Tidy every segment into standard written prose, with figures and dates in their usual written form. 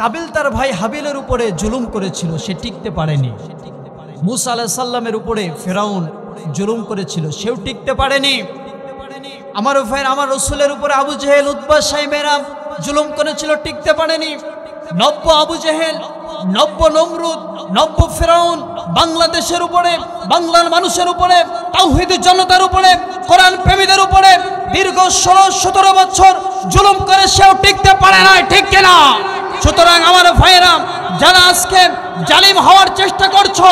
কাবিল তার ভাই হাবিলের উপরে জুলুম করেছিল, সে টিকতে পারেনি। মুসা আলাইহিস সালামের উপরে ফিরাউন জুলুম করেছিল, সেও টিকতে পারেনি। আমার ভাইয়ের, আমার রাসূলের উপরে আবু জেহেল, উতবা, শাইবারা জুলুম করেছিল, টিকতে পারেনি। নব্য আবু জেহেল, নব্য নমরুদ, নব্য ফিরাউন বাংলাদেশের উপরে, বাংলার মানুষের উপরে, তাওহীদের জনতার উপরে, কোরআন প্রেমীদের উপরে দীর্ঘ 16-17 বছর জুলুম করে, সেও টিকতে পারে না, ঠিক কিনা? সুতরাং আমার ভাইয়েরা, যারা আজকে জালিম হওয়ার চেষ্টা করছো,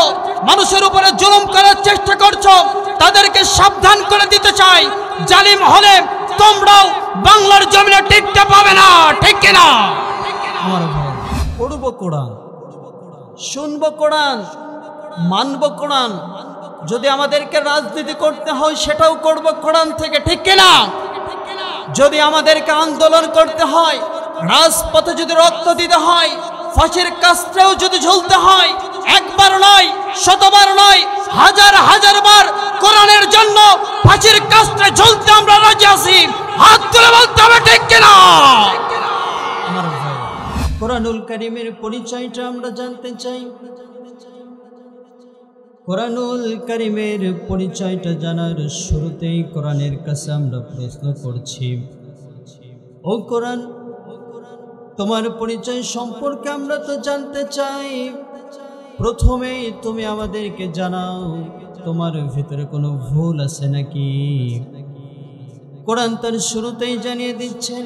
মানুষের উপরে জুলুম করার চেষ্টা করছো, তাদেরকে সাবধান করে দিতে চাই, জালিম হলে তোমরাও বাংলার জমিনে টিকতে পাবে না, ঠিক কিনা? আমার ভাই, পড়ব কোরআন, শুনবো কোরআন, মানব কোরআন। যদি আমাদেরকে রাজনীতি করতে হয় সেটাও করব কোরআন থেকে, ঠিক কিনা? যদি আমাদেরকে আন্দোলন করতে হয়, রাজপথে যদি রক্ত দিতে হয়, ফাঁসির কাস্ত্রেও যদি ঝুলতে হয়, একবার নয়, শতবার নয়, হাজার হাজার বার কোরআনের জন্য ফাঁসির কাস্ত্রে ঝুলতে আমরা রাজি আছি। হাত তুলে বলতে হবে, ঠিক কিনা? আমার ভাই, কোরআনুল কারীমের পরিচয়টা আমরা জানতে চাই। কোরআনুল কারীমের পরিচয়টা জানার শুরুতেই কোরআনের কাছে আমরা প্রশ্ন করছি, ও কোরআন, তোমার পরিচয় সম্পর্কে আমরা তো জানতে চাই। প্রথমেই তুমি আমাদেরকে জানাও, তোমার ভিতরে কোনো ভুল আছে নাকি? কোরআন তার শুরুতেই জানিয়ে দিচ্ছেন,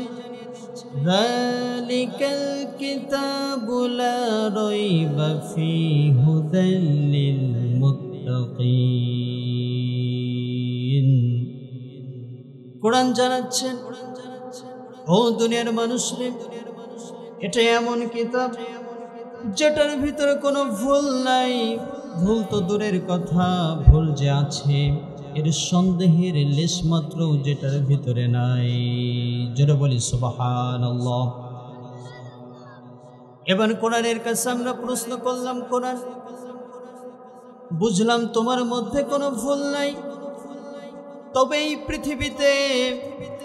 যালিকাল কিতাবু লা রাইবা ফীহি হুদাল লিল মুত্তাকিন। কোরআন জানাচ্ছেন, ও দুনিয়ার মানুষরে, এটা এমন কিতাব যেটার ভিতরে কোনো ভুল নাই। ভুল তো দূরের কথা, ভুল যে আছে এর সন্দেহের লেশমাত্র যেটার ভিতরে নাই। জোরে বলি সুবহানাল্লাহ। এবার কোরআনের কাছে আমরা প্রশ্ন করলাম, কোরআন, বুঝলাম তোমার মধ্যে কোনো ভুল নাই, তবে এই পৃথিবীতে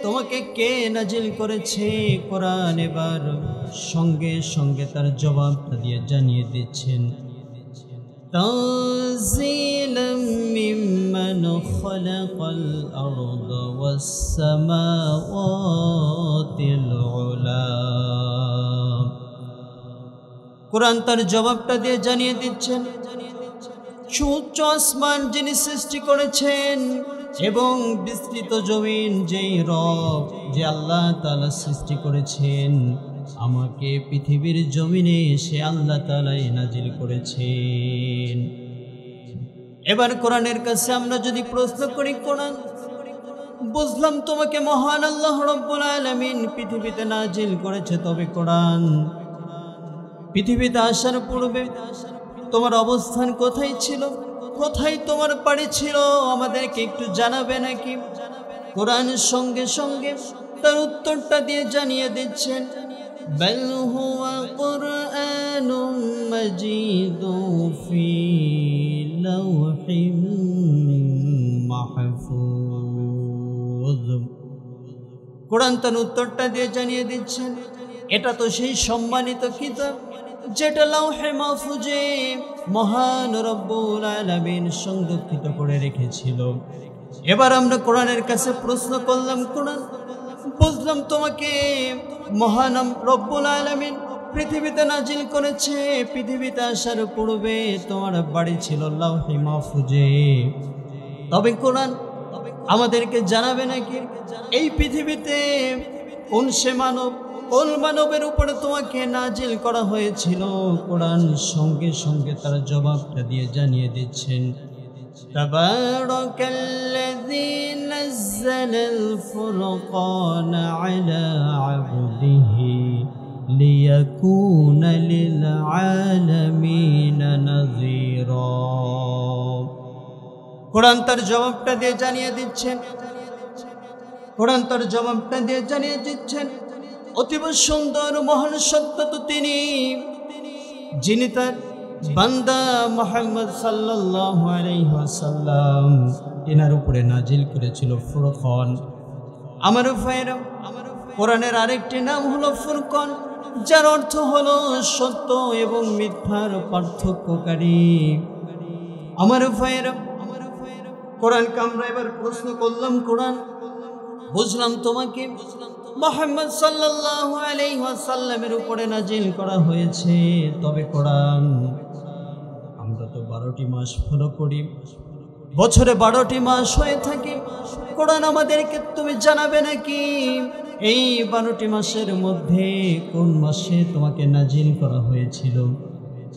তোমাকে কে নাজিল করেছে? কোরআন এবার সঙ্গে সঙ্গে তার জবাবটা দিয়ে জানিয়ে দিচ্ছেন, তানজিলাম মিম্মান খালাকাল আরদা ওয়াস সামাওয়াতিল উলা। কোরআন তার জবাবটা দিয়ে জানিয়ে দিচ্ছেন, সুউচ্চ আসমান যিনি সৃষ্টি করেছেন এবং বিস্তৃত জমিন যেই রব, যে আল্লাহ তাআলা সৃষ্টি করেছেন, আমাকে পৃথিবীর জমিনে সে আল্লাহ তাআলাই নাজিল করেছেন। এবার কোরআনের কাছে আমরা যদি প্রশ্ন করি, কোরআন, বুঝলাম তোমাকে মহান আল্লাহ রাব্বুল আলামিন পৃথিবীতে নাজিল করেছে, তবে কোরআন, পৃথিবীতে আসার পূর্বে তোমার অবস্থান কোথায় ছিল? কোথায় তোমার বাড়ি ছিল? আমাদেরকে একটু জানাবে নাকি? কোরআন সঙ্গে সঙ্গে তার উত্তরটা দিয়ে জানিয়ে দিচ্ছেন, বাল হুয়া কুরআনুম মাজিদুন ফি লাওহিম মাহফুজ। কোরআন তার উত্তরটা দিয়ে জানিয়ে দিচ্ছেন, এটা তো সেই সম্মানিত কিতাব যেটা লাওহে মাহফুজে মহান রব্বুল আলামিন সংরক্ষিত করে রেখেছিল। এবার আমরা কোরআনের কাছে প্রশ্ন করলাম, কোরআন, বুঝলাম তোমাকে মহান রব্বুল আলামিন পৃথিবীতে নাজিল করেছে, পৃথিবীতে আসার পূর্বে তোমার বাড়ি ছিল লাওহে মাহফুজে, তবে কোরআন আমাদেরকে জানাবে নাকি এই পৃথিবীতে কোন সে মানব, কোন মানবের উপরে তোমাকে নাজিল করা হয়েছিল? কোরআন সঙ্গে সঙ্গে তার জবাবটা দিয়ে জানিয়ে দিচ্ছেন, তাবারাকাল্লাযী নাযালাল ফুরকানা আলা আবদিহি লিয়াকুনা লিল আলামিনা নাযীরা। কোরআন তার জবাবটা দিয়ে জানিয়ে দিচ্ছেন, কোরআন তার জবাবটা দিয়ে জানিয়ে দিচ্ছেন, অতীব সুন্দর মহান সত্য তো তিনি, যিনি তার বান্দা মুহাম্মদ সাল্লাল্লাহু আলাইহি ওয়াসাল্লাম এনার উপরে নাজিল করেছিল ফুরকান। আমার ভাইরা, কোরআনের আরেকটি নাম হলো ফুরকান। যার অর্থ হলো সত্য এবং মিথ্যার পার্থক্যকারী। আমার ভাইয়েরা, কোরআনকে আমরা এবার প্রশ্ন করলাম, কোরআন বুঝলাম তোমাকে মুহাম্মদ সাল্লাল্লাহু আলাইহি ওয়াসাল্লামের উপরে নাজিল করা হয়েছে, তবে কোরআন আমরা তো 12টি মাস ফলো করি, বছরে 12টি মাস হয়ে থাকে। কোরআন আমাদেরকে তুমি জানাবে নাকি এই 12টি মাসের মধ্যে কোন মাসে তোমাকে নাজিল করা হয়েছিল?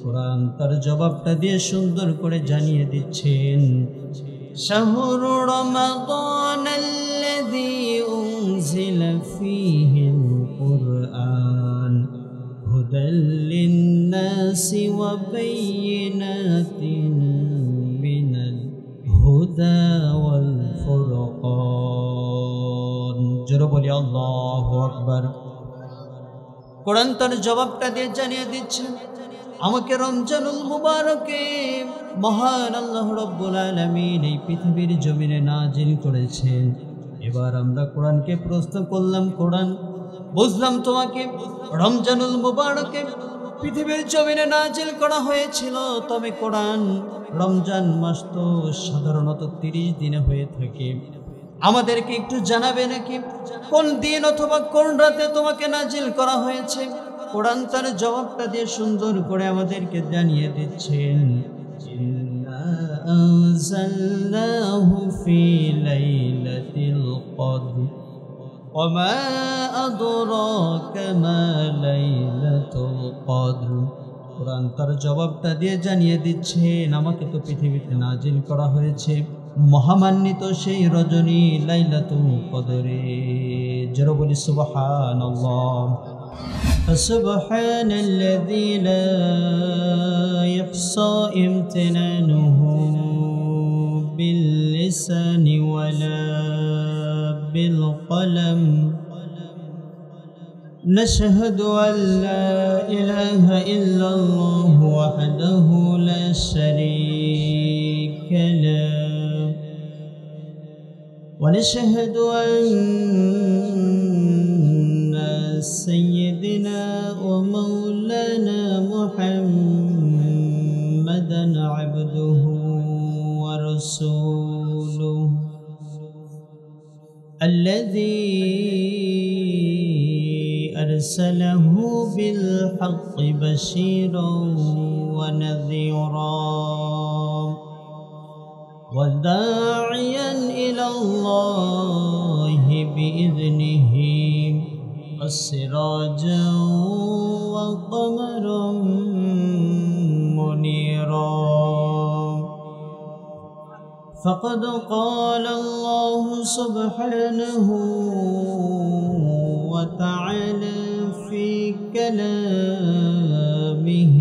কোরআন তার জবাবটা দিয়ে সুন্দর করে জানিয়ে দিচ্ছেন, শাহরু রমাদানাল্লাযী উনজিলা ফীহিল কুরআন হুদাল লিন-নাসি ওয়া বায়্যিনাতিন মিনাল হুদা ওয়াল ফুরকান। জোরে বলি আল্লাহু আকবার। কোরআন তার জবাবটা দিয়ে জানিয়ে দিচ্ছেন, আমাকে রমজানুল মুবারকে মহান আল্লাহ রাব্বুল আলামিন এই পৃথিবীর জমিনে নাজিল করেছেন। এবার আমরা কোরআনকে প্রশ্ন করলাম, কোরআন বুঝলাম তোমাকে রমজানুল মুবারকে পৃথিবীর জমিনে নাজিল করা হয়েছিল, তবে কোরআন রমজান মাস তো সাধারণত 30 দিনে হয়ে থাকে, আমাদেরকে একটু জানাবে নাকি কোন দিন অথবা কোন রাতে তোমাকে নাজিল করা হয়েছে? কোরআন তার জবাবটা দিয়ে সুন্দর করে আমাদেরকে জানিয়ে দিচ্ছেন, ইন্না আনজালনাহু ফি লাইলাতিল কদর ওয়া মা আদরাকা মা লাইলাতুল কদর। কোরআন তার জবাবটা দিয়ে জানিয়ে দিচ্ছেন, আমাকে তো পৃথিবীতে নাজিল করা হয়েছে মহামান্বিত সেই রজনী লাইলাতুল কদরে। জোরে বলি সুবহানাল্লাহ। فسبحان الذي لا يحصى امتنانه باللسان ولا بالقلم، نشهد أن لا إله إلا الله وحده لا شريك له، ونشهد أن سيدنا ومولانا محمدا عبده ورسوله الذي أرسله بالحق بشيرا ونذيرا وداعيا إلى الله بإذنه وسراجا وقمرا منيرا. فقد قال الله سبحانه وتعالى في كلامه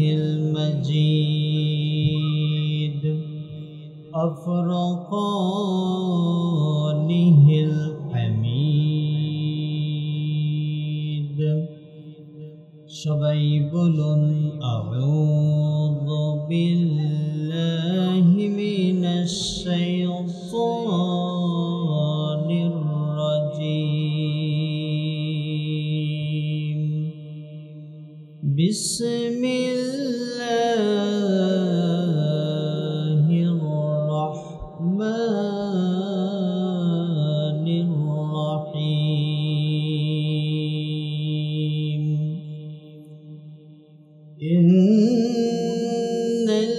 المجيد وفرقانه الحميد. সবাই বলুন আউযু বিল্লাহি মিনাশ শাইতানির রাজীম। বিসমিল্লাহির রাহমানির রাহিম। ইন্নাল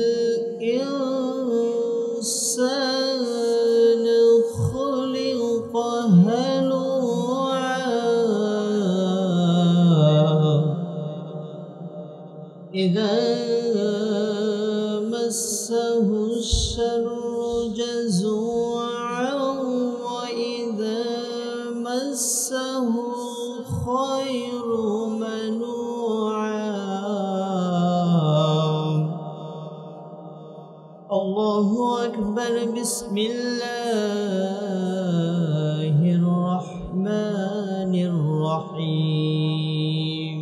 ইনসানা খুলিকা হালুআ ইযা মাসসাহু আশ-শাররু জাযুআ ওয়া ইযা মাসসাহু আল-খায়রু মানুআ। আল্লাহু আকবার। বিসমিল্লাহির রাহমানির রাহিম।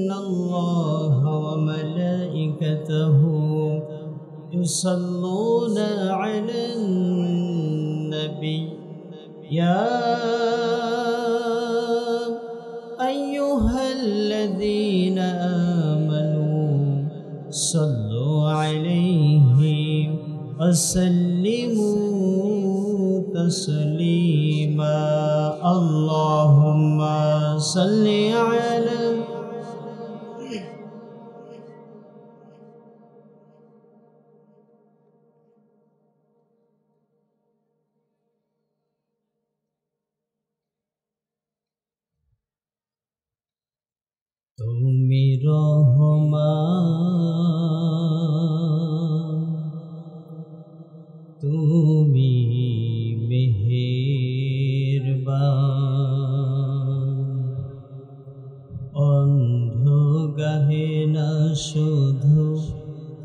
ইন্নাল্লাহা ওয়া মালাইকাতাহু ইউসাল্লুনা আলান নাবী ইয়া আইয়ুহাল্লাযীনা আমানু সাল্লু আলাইহি ওয়া সাল্লিমু তাসলিমা আল্লাহুম্মা সাল্লি আলা তুমি রহমান, তুমি মেহেরবান, অন্ধ গাহে না শুধু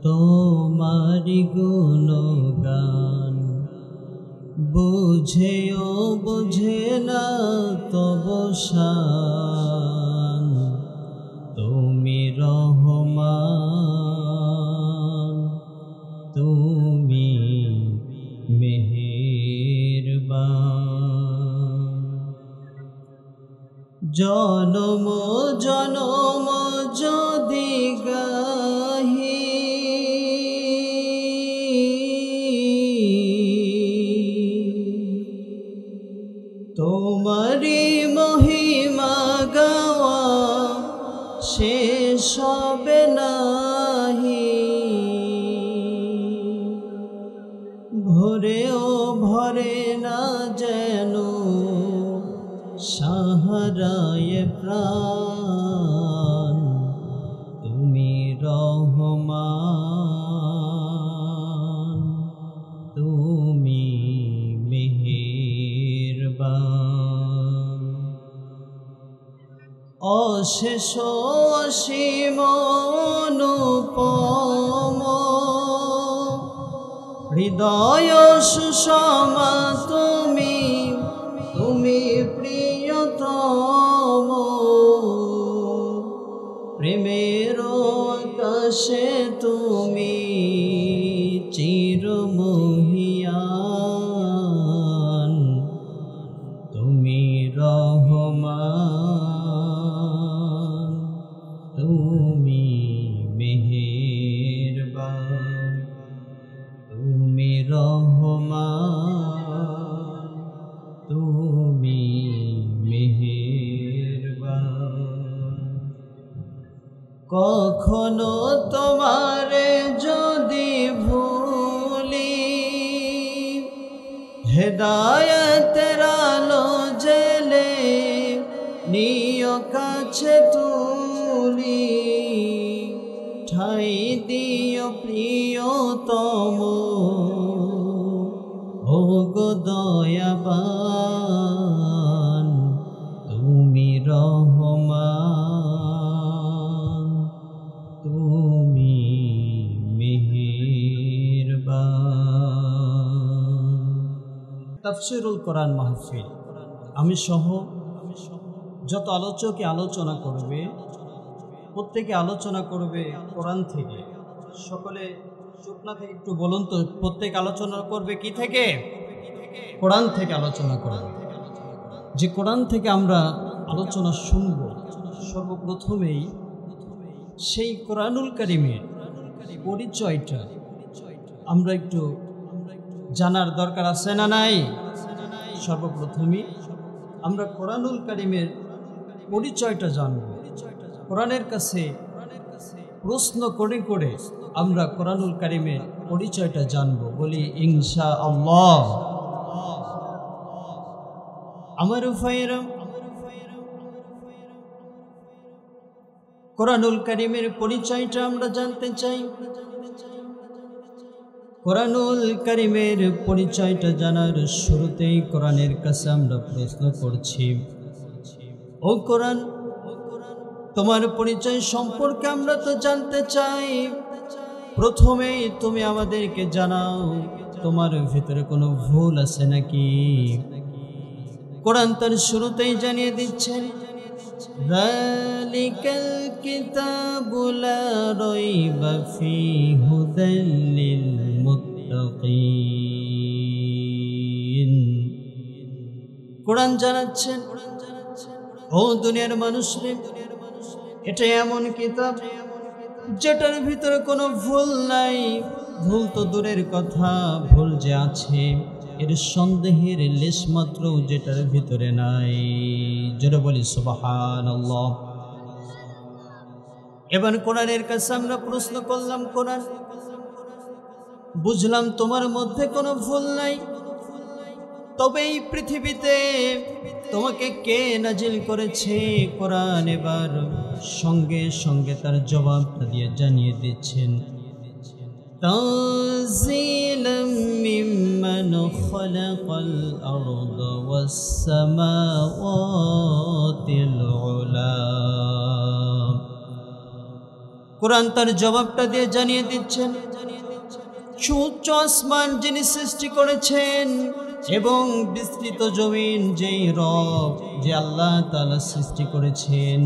তোমারি গুণগান, বুঝেও বুঝে না তব শান। তুমি রহমান, তুমি মেহেরবান, জনম জনম যদি গাহি তোমারি মহিমা গাওয়া শেষ হবে নাহি, ভরেও ভরে না যেন সাহারায় প্রাণ। তুমি রহমান, তুমি মেহেরবান, অশেষ অসীম অনুপম, হৃদয় সুষমা তুমি, তুমি প্রিয়তম, প্রেমের আকাশে তুমি চিরমহিয়ান। তুমি রহমান, তুমি মেহেরবান, তুমি রহমান, তুমি মেহেরবান। কখনো তোমারে যদি ভুলি, হেদায়েতের আলো জেলে নিয় কাছে তুলি, ঠাই দিও প্রিয়তম, ও গো দয়াবান। তুমি রহমান, তুমি মেহেরবান। তাফসীরুল কোরআন মাহফিল আমি সহ যত আলোচকে আলোচনা করবে, প্রত্যেকে আলোচনা করবে কোরআন থেকে। সকলে চুপ না থেকে একটু বলুন তো, প্রত্যেক আলোচনা করবে কি থেকে? কোরআন থেকে আলোচনা করবে। যে কোরআন থেকে আমরা আলোচনা শুনব, সর্বপ্রথমেই সেই কোরআনুল কারীমের পরিচয়টা আমরা একটু জানার দরকার আছে না নাই? সর্বপ্রথমেই আমরা কোরআনুল কারীমের পরিচয়টা জানব। কোরআনের কাছে প্রশ্ন করে করে আমরা কোরআনুল কারীমের পরিচয়টা জানব। বলি ইনশাআল্লাহ। আমার ভাইয়েরা, কোরআনুল কারীমের পরিচয়টা আমরা জানতে চাই। কোরআনুল কারীমের পরিচয়টা জানার শুরুতেই কোরআনের কাছে আমরা প্রশ্ন করছি, ও কোরআন, তোমার পরিচয় সম্পর্কে আমরা তো জানতে চাই। প্রথমেই তুমি আমাদেরকে জানাও, তোমার ভিতরে কোনো ভুল আছে নাকি? কোরআন তার শুরুতেই জানিয়ে দিচ্ছেন, যালিকাল কিতাবু লা রাইবা ফীহি হুদাল লিল মুত্তাকিন। কোরআন জানাচ্ছেন, ও দুনিয়ার মানুষরে, এটা এমন কিতাব যেটার ভিতরে কোনো ভুল নাই। ভুল তো দূরের কথা, ভুল যে আছে এর সন্দেহের লেশ মাত্র যেটার ভিতরে নাই। জোরে বলি সুবহানাল্লাহ। এবার কোরআনের কাছে আমরা প্রশ্ন করলাম, কোরআন বুঝলাম তোমার মধ্যে কোনো ভুল নাই, তবে এই পৃথিবীতে তোমাকে কে নাজিল করেছে? কোরআন এবার সঙ্গে সঙ্গে তার জবাবটা দিয়ে জানিয়ে দিচ্ছেন, তানজিলাম মিম্মান খালাকাল আরদা ওয়াস সামাওয়াতিল উলা। কোরআন তার জবাবটা দিয়ে জানিয়ে দিচ্ছেন, সুউচ্চ আসমান যিনি সৃষ্টি করেছেন এবং বিস্তৃত জমিন যেই রব, যে আল্লাহ তাআলা সৃষ্টি করেছেন,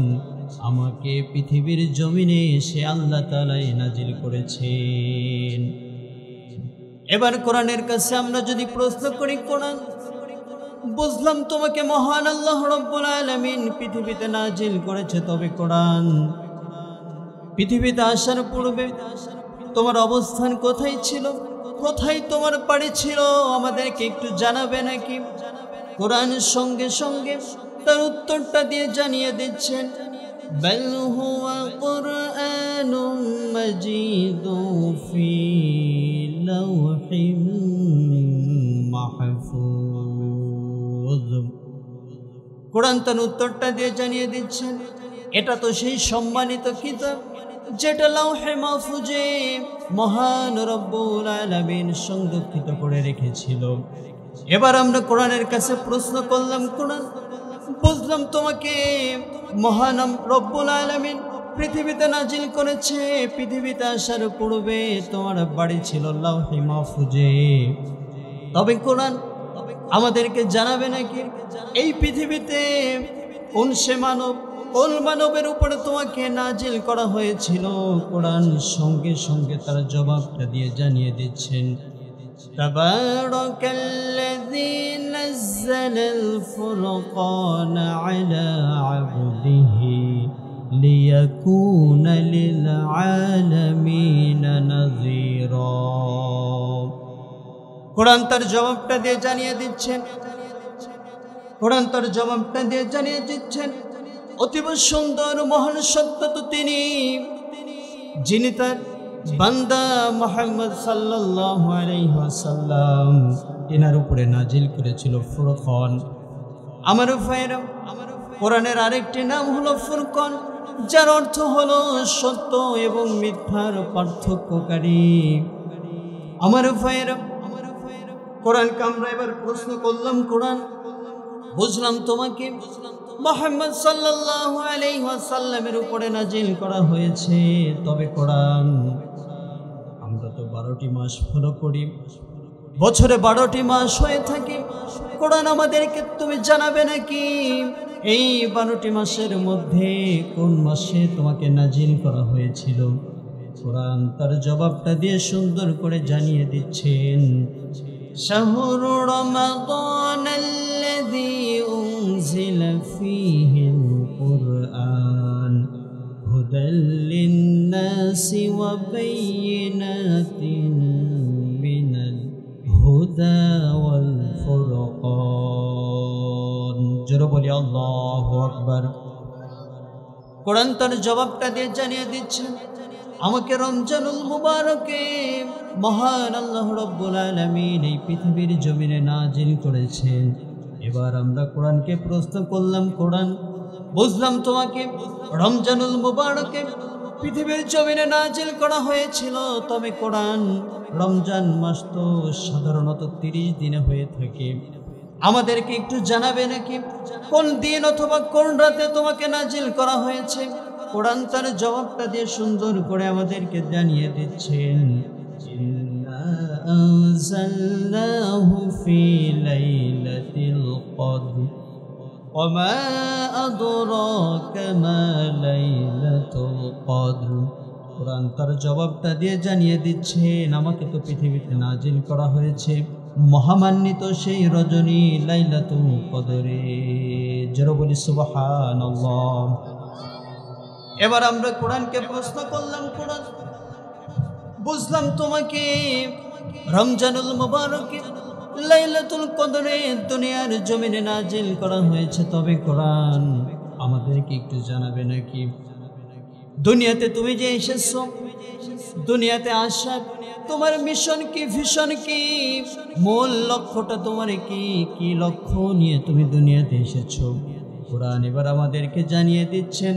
আমাকে পৃথিবীর জমিনে সে আল্লাহ তাআলাই নাজিল করেছেন। এবার কোরআনের কাছে আমরা যদি প্রশ্ন করি, কোরআন বুঝলাম তোমাকে মহান আল্লাহ রব্বুল আলামিন পৃথিবীতে নাজিল করেছে, তবে কোরআন পৃথিবীতে আসার পূর্বে তোমার অবস্থান কোথায় ছিল, কোথায় তোমার বাড়ি ছিল, আমাদেরকে একটু জানাবে নাকি? কোরআন সঙ্গে সঙ্গে তার উত্তরটা দিয়ে জানিয়ে দিচ্ছেন, বাল হুয়া কুরআনুম মাজিদুন ফি লাওহিম মাহফুজ। কোরআন তার উত্তরটা দিয়ে জানিয়ে দিচ্ছেন, এটা তো সেই সম্মানিত কিতাব যেটা লাওহে মাহফুজে মহান রব্বুল আলামিন সংরক্ষিত করে রেখেছিল। এবার আমরা কোরআনের কাছে প্রশ্ন করলাম, কোরআন বুঝলাম তোমাকে মহান রব্বুল আলামিন পৃথিবীতে নাজিল করেছে, পৃথিবীতে আসার পূর্বে তোমার বাড়ি ছিল লাওহে মাহফুজে, তবে কোরআন আমাদেরকে জানাবে নাকি এই পৃথিবীতে কোন সে মানব, কোন মানবের উপরে তোমাকে নাজিল করা হয়েছিল? কোরআন সঙ্গে সঙ্গে তার জবাবটা দিয়ে জানিয়ে দিচ্ছেন, তাবারাকাল্লাযী নাযালাল ফুরকানা আলা আবদিহি লিয়াকুনা লিল আলামিনা নাযীরা। কোরআন তার জবাবটা দিয়ে জানিয়ে দিচ্ছেন, কোরআন তার জবাবটা দিয়ে জানিয়ে দিচ্ছেন, অতীব সুন্দর মহান সত্য তো তিনি, যিনি তার বান্দা মুহাম্মদ সাল্লাল্লাহু আলাইহি ওয়াসাল্লাম এনার উপরে নাজিল করেছিল ফুরকান। আমার ভাইরা, কোরআনের আরেকটি নাম হলো ফুরকান, যার অর্থ হলো সত্য এবং মিথ্যার পার্থক্যকারী। আমার ভাইরা, কোরআনকে আমরা এবার প্রশ্ন করলাম, কোরআন বুঝলাম তোমাকে মুহাম্মদ সাল্লাল্লাহু আলাইহি ওয়াসাল্লামের উপরে নাজিল করা হয়েছে, তবে কোরআন আমরা তো 12টি মাস ফলো করি, বছরে 12টি মাস হয়ে থাকে, কোরআন আমাদেরকে তুমি জানাবে নাকি এই 12টি মাসের মধ্যে কোন মাসে তোমাকে নাজিল করা হয়েছিল? কোরআন তার জবাবটা দিয়ে সুন্দর করে জানিয়ে দিচ্ছেন, শাহরু রমাদানাল্লাযী উনজিলা ফীহিল কুরআন হুদাল লিন-নাসি ওয়া বায়িনাতিন মিনাল হুদা ওয়াল ফুরকান। জোরে বলি আল্লাহু আকবার। কোরআন তার জবাবটা দিয়ে জানিয়ে দিচ্ছেন, আমাকে রমজানুল মুবারকে মহান আল্লাহ রব্বুল আলামিন এই পৃথিবীর জমিনে নাজিল করেছেন। এবার আমরা কোরআনকে প্রশ্ন করলাম, কোরআন বুঝলাম তোমাকে রমজানুল মুবারকে পৃথিবীর জমিনে নাজিল করা হয়েছিল, তবে কোরআন রমজান মাস তো সাধারণত 30 দিনে হয়ে থাকে, আমাদেরকে একটু জানাবে নাকি কোন দিন অথবা কোন রাতে তোমাকে নাজিল করা হয়েছে? কোরআন তার জবাবটা দিয়ে সুন্দর করে আমাদেরকে জানিয়ে দিচ্ছেন, ইন্না আনজালনাহু ফি লাইলাতিল কদর ওয়া মা আদরাকা মা লাইলাতুল কদর। কোরআন তার জবাবটা দিয়ে জানিয়ে দিচ্ছেন, আমাকে তো পৃথিবীতে নাজিল করা হয়েছে মহামান্বিত সেই রজনী লাইলাতুল কদরে। জোরে বলি সুবহানাল্লাহ। এবার আমরা কোরআনকে প্রশ্ন করলাম, কোরআন বুঝলাম তোমাকে রমজানুল মুবারকে লাইলাতুল কদরে দুনিয়ার জমিনে নাজিল করা হয়েছে, তবে কোরআন আমাদেরকে একটু জানাবে নাকি দুনিয়াতে তুমি যে এসেছো, দুনিয়াতে আসা তোমার মিশন কি, ভিশন কি, মূল লক্ষ্যটা তোমার কি, কি লক্ষ্য নিয়ে তুমি দুনিয়াতে এসেছো? কোরআন এবার আমাদেরকে জানিয়ে দিচ্ছেন,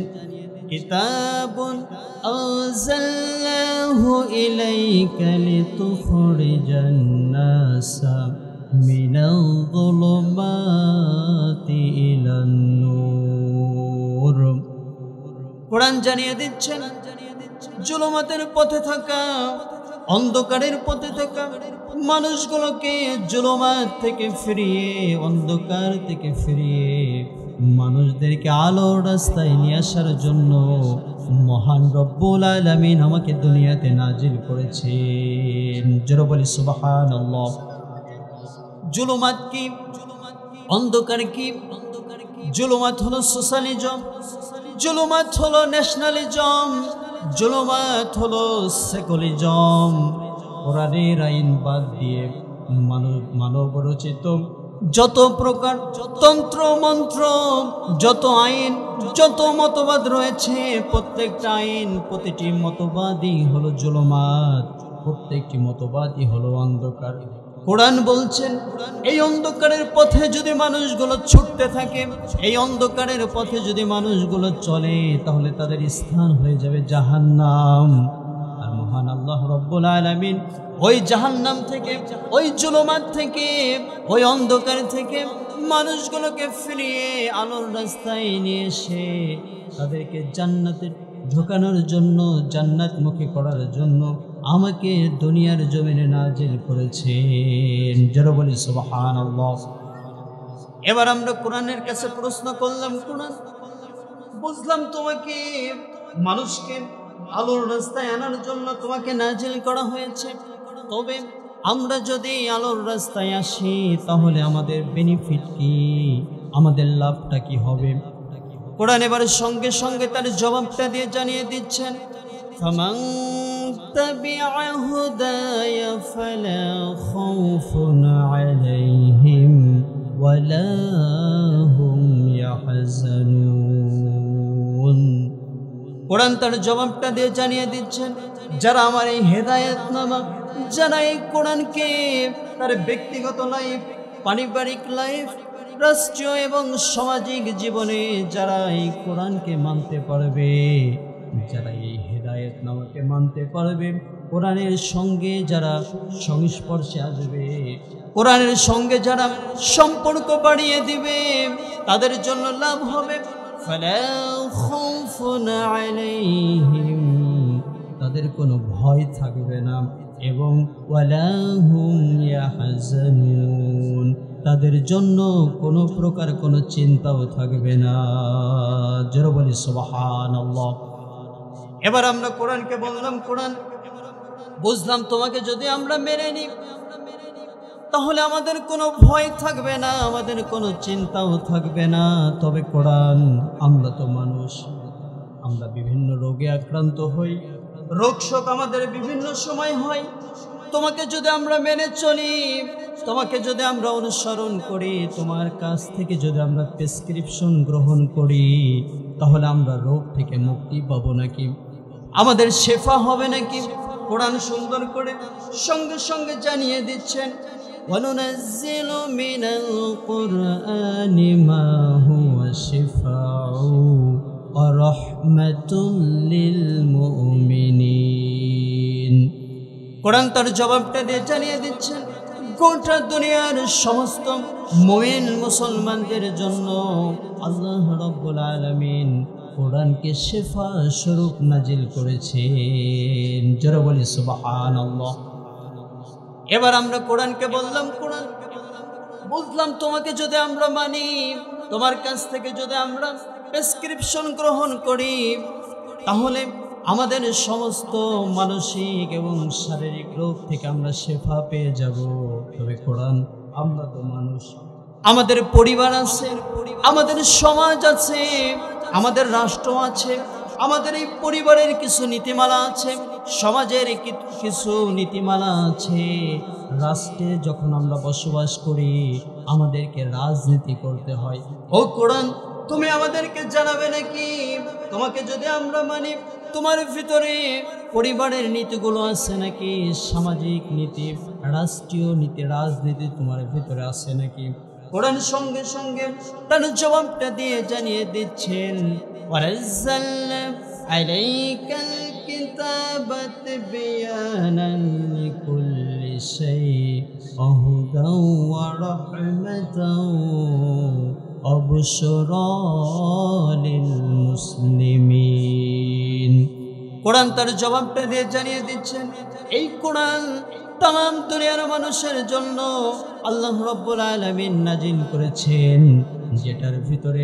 কিতাবুন আনজালনাহু ইলাইকা লিতুখরিজান নাসা মিনাল যুলুমাতি ইলান নূর। কোরআন জানিয়ে দিচ্ছেন জুলুমাতের পথে থাকা, অন্ধকারের পথে থাকা মানুষগুলোকে জুলুমাত থেকে ফিরিয়ে, অন্ধকার থেকে ফিরিয়ে মানুষদেরকে আলোর রাস্তায় নিয়ে আসার জন্য মহান রব্বুল আলামিন আমাকে দুনিয়াতে নাজিল করেছেন। জোরে বলি সুবহানাল্লাহ। জুলুমাত কি, অন্ধকার কি? জুলুমাত হলো সোশ্যালিজম, জুলুমাত হলো ন্যাশনালিজম, জুলুমাত হলো সেকুলারিজম। কোরআনের আইন বাদ দিয়ে মানব রচিত যত প্রকার তন্ত্র মন্ত্র, যত আইন, যত মতবাদ রয়েছে, প্রত্যেকটা আইন, প্রতিটি মতবাদই হলো জুলুমাত, প্রত্যেকটি মতবাদই হলো অন্ধকার। কোরআন বলছেন এই অন্ধকারের পথে যদি মানুষগুলো ছুটতে থাকে, এই অন্ধকারের পথে যদি মানুষগুলো চলে, তাহলে তাদের স্থান হয়ে যাবে জাহান্নাম। আর মহান আল্লাহ রব্বুল আলামিন ওই জাহান্নাম থেকে, ওই জুলুমাত থেকে, ওই অন্ধকার থেকে মানুষগুলোকে ফিরিয়ে আলোর রাস্তায় নিয়ে এসে তাদেরকে জান্নাতে ঢোকানোর জন্য, জান্নাতমুখী করার জন্য আমাকে দুনিয়ার জমিনে নাজিল করেছেন। যারা বলি সুবহানাল্লাহ। এবার আমরা কোরআনের কাছে প্রশ্ন করলাম, কোরআন বুঝলাম তোমাকে মানুষকে আলোর রাস্তায় আনার জন্য তোমাকে নাজিল করা হয়েছে, তবে আমরা যদি আলোর রাস্তায় আসি তাহলে আমাদের বেনিফিট কি, আমাদের লাভটা কি হবে? কোরআন এবার সঙ্গে সঙ্গে তার জবাবটা দিয়ে জানিয়ে দিচ্ছেন, ফামান তাবিআ হুদায়া ফালা খাউফুন আলাইহিম ওয়ালা হুম ইয়াহজানুন। কোরআন তার জবাবটা দিয়ে জানিয়ে দিচ্ছেন, যারা আমার এই হেদায়েতনামা, যারা এই কোরআনকে তার ব্যক্তিগত লাইফ, পারিবারিক লাইফ, রাষ্ট্রীয় এবং সামাজিক জীবনে যারা এই কোরআনকে মানতে পারবে, যারা এই হেদায়েতনামাকে মানতে পারবে, কোরআনের সঙ্গে যারা সংস্পর্শে আসবে, কোরআনের সঙ্গে যারা সম্পর্ক বাড়িয়ে দিবে, তাদের জন্য লাভ হবে ফালা খাউফুন আলাইহিম, তাদের কোনো ভয় থাকবে না, এবং ওয়ালা হুম ইয়াহজানুন, তাদের জন্য কোনো প্রকার কোনো চিন্তাও থাকবে না। জোরে বলি সুবহানাল্লাহ। এবার আমরা কোরআনকে বললাম, কোরআন বুঝলাম তোমাকে যদি আমরা মেনে নিই তাহলে আমাদের কোনো ভয় থাকবে না, আমাদের কোনো চিন্তাও থাকবে না। তবে কোরআন, আমরা তো মানুষ, আমরা বিভিন্ন রোগে আক্রান্ত হই, রোগ শোক আমাদের বিভিন্ন সময় হয়। তোমাকে যদি আমরা মেনে চলি, তোমাকে যদি আমরা অনুসরণ করি, তোমার কাছ থেকে যদি আমরা প্রেসক্রিপশন গ্রহণ করি, তাহলে আমরা রোগ থেকে মুক্তি পাবো নাকি, আমাদের শেফা হবে নাকি? কোরআন সুন্দর করে সঙ্গে সঙ্গে জানিয়ে দিচ্ছেন, وَنُنَزِّلُ مِنَ الْقُرْآنِ مَا هُوَ شِفَاءٌ وَرَحْمَةٌ لِلْمُؤْمِنِينَ। কোরআন তার জবাবটা দিয়ে জানিয়ে দিচ্ছেন, গোটা দুনিয়ার সমস্ত মুমিন মুসলমানদের জন্য আল্লাহ রাব্বুল আলামিন কোরআনকে শিফা স্বরূপ নাজিল করেছেন। যারা বলি সুবহানাল্লাহ। এবার আমরা কোরআনকে বললাম, কোরআন বুঝলাম তোমাকে যদি আমরা মানি, তোমার কাছ থেকে যদি আমরা প্রেসক্রিপশন গ্রহণ করি, তাহলে আমাদের সমস্ত মানসিক এবং শারীরিক রোগ থেকে আমরা শেফা পেয়ে যাব। তবে কোরআন, আমরা তো মানুষ, আমাদের পরিবার আছে, আমাদের সমাজ আছে, আমাদের রাষ্ট্র আছে, আমাদের এই পরিবারের কিছু নীতিমালা আছে, সমাজের কিছু নীতিমালা আছে। রাষ্ট্রে যখন আমরা বসবাস করি আমাদেরকে রাজনীতি করতে হয়। ও কোরআন, তুমি আমাদেরকে জানাবে নাকি তোমাকে যদি আমরা মানি তোমার ভিতরে পরিবারের নীতিগুলো আছে নাকি, সামাজিক নীতি, রাষ্ট্রীয় নীতি, রাজনীতি তোমার ভিতরে আছে নাকি? কোরআন সঙ্গে সঙ্গে তার জবাবটা দিয়ে জানিয়ে দিচ্ছেন, ওয়ারাজ্জালনা আলাইকাল কিতাবা তিবয়ানান লিকুল্লি শাইইন হুদাও ওয়া রাহমাতাও ওয়া বুশরা লিল মুসলিমিন। কোরআন তার জবাবটা দিয়ে জানিয়ে দিচ্ছেন, এই কোরআন তাম দুনিয়ার মানুষের জন্য আল্লাহ রাব্বুল আলামিন নাজিল করেছেন, যেটার ভিতরে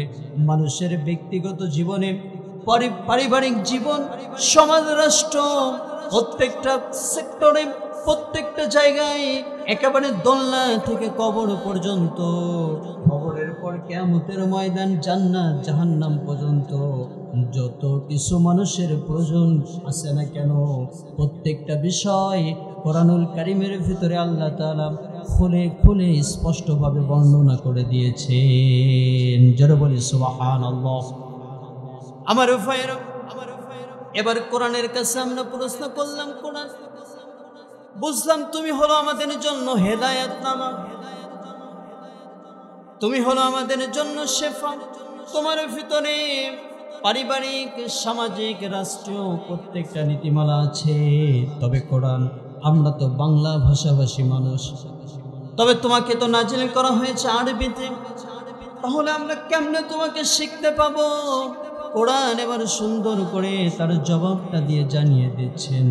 মানুষের ব্যক্তিগত জীবনে, পারিবারিক জীবন, সমাজ, রাষ্ট্র, প্রত্যেকটা সেক্টরে, প্রত্যেকটা জায়গায়, একেবারে দোলনা থেকে কবর পর্যন্ত, কবরের পর কিয়ামতের ময়দান, জান্নাত জাহান্নাম পর্যন্ত যত কিছু মানুষের প্রয়োজন আছে না কেন, প্রত্যেকটা বিষয় কোরআনুল কারীমের ভিতরে আল্লাহ তাআলা খুলে খুলে স্পষ্টভাবে বর্ণনা করে দিয়েছেন। যারা বলি সুবহানাল্লাহ। আমার ভাইরা, এবার কোরআনের কাছে আমরা প্রশ্ন করলাম, কোরআন বুঝলাম তুমি হলো আমাদের জন্য হেদায়েতনামা, তুমি হলো আমাদের জন্য শেফা, তোমার ভিতরে পারিবারিক, সামাজিক, রাষ্ট্রীয় প্রত্যেকটা নীতিমালা আছে। তবে কোরআন, আমরা তো বাংলা ভাষাভাষী মানুষ, তবে তোমাকে তো নাজিল করা হয়েছে আরবিতে, তাহলে আমরা কেমনে তোমাকে শিখতে পাবো? কোরআন এবার সুন্দর করে তার জবাবটা দিয়ে জানিয়ে দিচ্ছেন,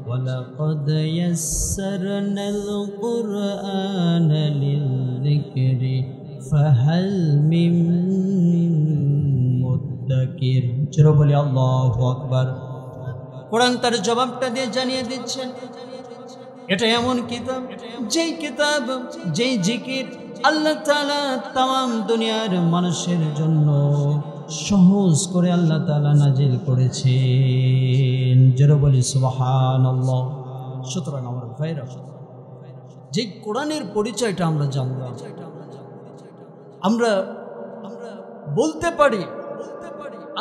ওয়ালাকাদ ইয়াসসারনাল কুরআনা লিযিকরি ফাহাল মিন মুদ্দাকির। চলো বলি আল্লাহু আকবার। কোরআন তার জবাবটা দিয়ে জানিয়ে দিচ্ছেন, এটা এমন কিতাব, যেই কিতাব, যেই জিকির আল্লাহ তাআলা তাম দুনিয়ার মানুষের জন্য সহজ করে আল্লাহ তাআলা নাজিল করেছেন। যারা বলি সুবহানাল্লাহ। সুতরাং আমার ভাইরা, যে কোরআনের পরিচয়টা আমরা জানলাম, আমরা বলতে পারি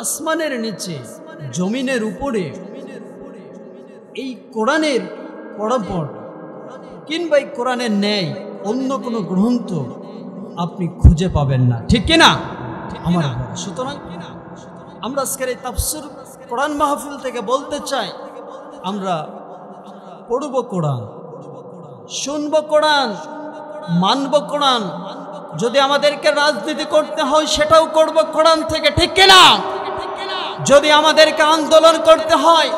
আসমানের নিচে, জমিনের উপরে এই কোরআনের পড়াপড় কিংবা এই কোরআনের ন্যায় অন্য কোনো গ্রন্থ আপনি খুঁজে পাবেন না, ঠিক কিনা আমার? সুতরাং আমরা আজকের এই তাফসীর কোরআন মাহফিল থেকে বলতে চাই, আমরা পড়ব কোরআন, শুনব কোরআন, মানব কোরআন। যদি আমাদেরকে রাজনীতি করতে হয় সেটাও করব কোরআন থেকে, ঠিক কিনা? যদি আমাদেরকে আন্দোলন করতে হয়,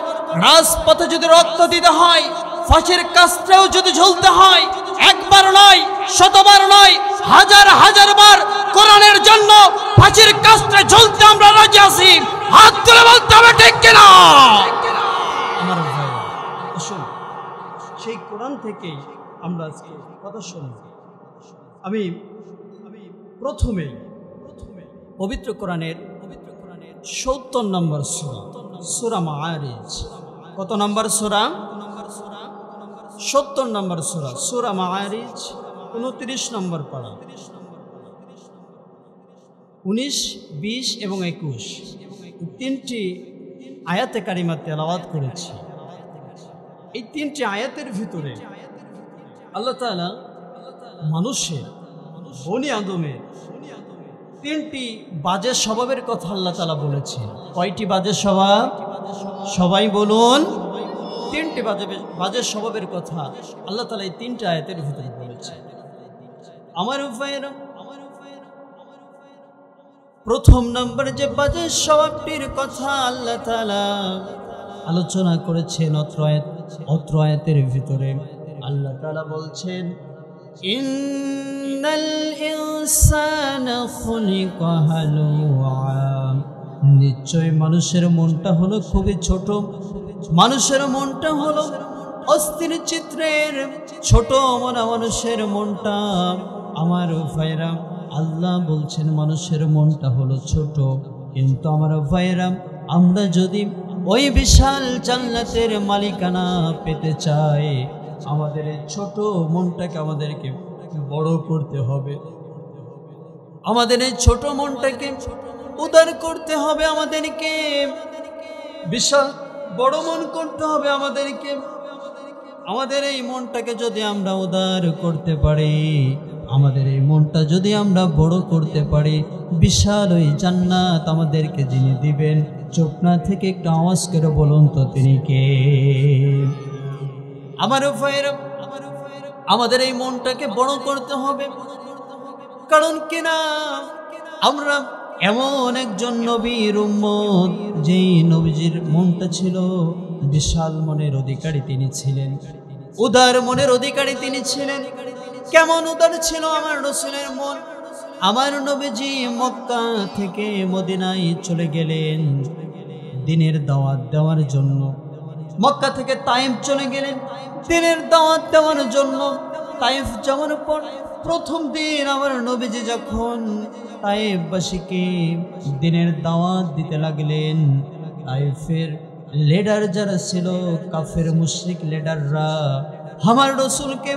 রাজপথে যদি রক্ত দিতে হয়, ফাঁসির কাস্ত্রেও যদি ঝুলতে হয়, একবার নয়, শতবার নয়, হাজার হাজার বার কোরআনের জন্য ফাঁসির কাস্ত্রে ঝুলতে আমরা রাজি আছি। হাত তুলে বলতে হবে, ঠিক কিনা আমার ভাই? আসুন সেই কোরআন থেকেই আমরা আজকে কথা শুনি। আমি প্রথমেই পবিত্র কোরআনের ৭০ নম্বর সূরা, সূরা মাআরিজ। কত নম্বর সূরা? ৭০ নম্বর সূরা, সূরা মাআরিজ, ২৯ নম্বর পারা, ১৯, ২০ এবং ২১ তিনটি আয়াতে কারিমা তেলাওয়াত করেছি। এই তিনটি আয়াতের ভিতরে আল্লাহ তাআলা মানুষের, বনি আদমের তিনটি বাজে স্বভাবের কথা আল্লাহ তাআলা বলেছেন। কয়টি বাজে স্বভাব? সবাই বলুন। তিনটি বাজে স্বভাবের কথা আল্লাহ তাআলা এই তিনটি আয়াতের ভিতরে বলেছেন। আমার ভাইয়েরা, প্রথম নম্বরে যে বাজে স্বভাবটির কথা আল্লাহ তাআলা আলোচনা করেছেন অত্র আয়াতের ভিতরে, আল্লাহ তাআলা বলছেন, ইন্নাল ইনসানা খুলিকা হালুআ, নিশ্চয় মানুষের মনটা হলো খুবই ছোট, মানুষের মনটা হলো অস্থির চিত্রের ছোট। মানুষের মনটা, আমার ভাইরা, আল্লাহ বলছেন মানুষের মনটা হলো ছোট, কিন্তু আমার ভাইরা আমরা যদি ওই বিশাল জান্নাতের মালিকানা পেতে চাই, আমাদের এই ছোট মনটাকে আমাদেরকে বড় করতে হবে। আমাদের এই ছোট মনটাকে উদার করতে হবে, আমাদেরকে বিশাল বড় মন করতে হবে আমাদেরকে। আমাদের এই মনটাকে যদি আমরা উদার করতে পারি, আমাদের এই মনটা যদি আমরা বড় করতে পারি, বিশাল ওই জান্নাত আমাদেরকে যিনি দিবেন, চোখ না থেকে একটু আওয়াজ করে বলুন তো তিনি কে? আমার ভাইরা, আমাদের এই মনটাকে বড় করতে হবে। কারণ কিনা আমরা এমন একজন নবীর উম্মত, যেই নবীজির মনটা ছিল বিশাল মনের অধিকারী তিনি ছিলেন, উদার মনের অধিকারী তিনি ছিলেন। কেমন উদার ছিল আমার রাসূলের মন! আমার নবীজি মক্কা থেকে মদিনায় চলে গেলেন দ্বীনের দাওয়াত দেওয়ার জন্য। মক্কা থেকে তায়েফ চলে গেলেন দ্বীনের দাওয়াত দেওয়ার জন্য। তায়েফ যাওয়ার পর প্রথম দিন আমার নবীজি যখন তায়েফবাসীকে দ্বীনের দাওয়াত দিতে লাগলেন, তায়েফের লিডার যারা ছিল, কাফের মুশরিক লিডাররা আমার রাসূলকে